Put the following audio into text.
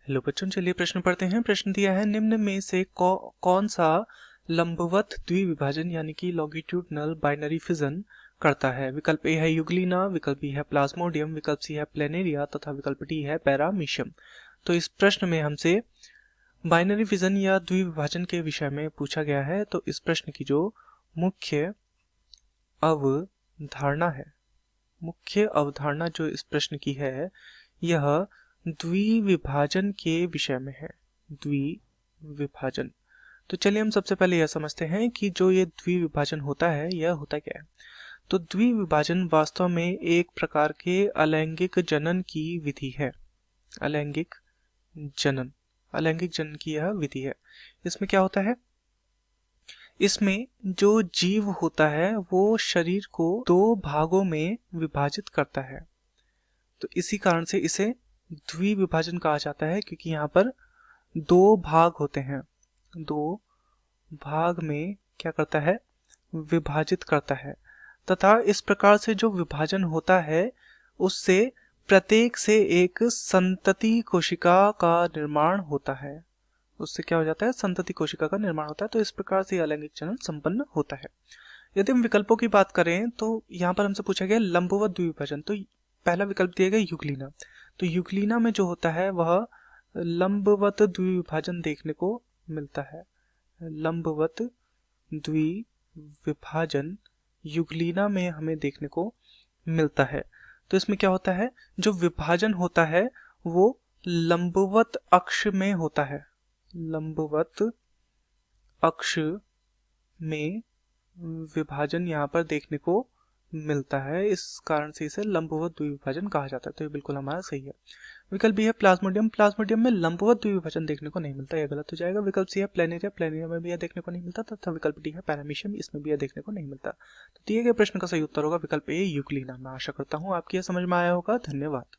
Hello बच्चों, चलिए प्रश्न पढ़ते हैं। प्रश्न दिया है, निम्न में से कौन सा लंबवत द्विविभाजन यानी कि लॉन्गिट्यूडनल बाइनरी फिजन करता है। विकल्प ए है यूग्लिना, विकल्प बी है प्लाज्मोडियम, विकल्प सी है प्लेनेरिया तथा विकल्प डी है पैरामीशियम। तो इस प्रश्न में हमसे बाइनरी फिजन या द्विविभाजन के विषय में पूछा गया है। तो इस प्रश्न की जो मुख्य अवधारणा है, मुख्य अवधारणा जो इस प्रश्न की है, यह द्विविभाजन के विषय में है। द्विविभाजन। तो चलिए हम सबसे पहले यह समझते हैं कि जो ये द्विविभाजन होता है यह होता क्या है। तो द्विविभाजन वास्तव में एक प्रकार के अलैंगिक जनन की विधि है। अलैंगिक जनन, अलैंगिक जनन की यह विधि है। इसमें क्या होता है, इसमें जो जीव होता है वो शरीर को दो भागों में विभाजित करता है। तो इसी कारण से इसे द्विविभाजन कहा जाता है, क्योंकि यहाँ पर दो भाग होते हैं। दो भाग में क्या करता है, विभाजित करता है। तथा इस प्रकार से जो विभाजन होता है उससे प्रत्येक से एक संतति कोशिका का निर्माण होता है। उससे क्या हो जाता है, संतति कोशिका का निर्माण होता है। तो इस प्रकार से अलैंगिक जनन संपन्न होता है। यदि हम विकल्पों की बात करें तो यहाँ पर हमसे पूछा गया लंबवत द्विविभाजन। तो पहला विकल्प दिया गया यूग्लिना। तो यूग्लिना में जो होता है वह लंबवत द्विविभाजन देखने को मिलता है। लंबवत द्विविभाजन यूग्लिना में हमें देखने को मिलता है। तो इसमें क्या होता है, जो विभाजन होता है वो लंबवत अक्ष में होता है। लंबवत अक्ष में विभाजन यहाँ पर देखने को मिलता है। इस कारण से इसे लंबवत द्विविभाजन कहा जाता है। तो ये बिल्कुल हमारा सही है। विकल्प बी है प्लाज्मोडियम। प्लाज्मोडियम में लंबवत द्विविभाजन देखने को नहीं मिलता, यह गलत हो जाएगा। विकल्प सी है प्लेनेरिया। प्लेनेरिया में भी यह देखने को नहीं मिलता। तथा विकल्प डी है पैरामीशियम, इसमें भी यह देखने को नहीं मिलता। तो दिए गए प्रश्न का सही उत्तर होगा विकल्प ए यूग्लिना। मैं आशा करता हूँ आपकी यह समझ में आया होगा। धन्यवाद।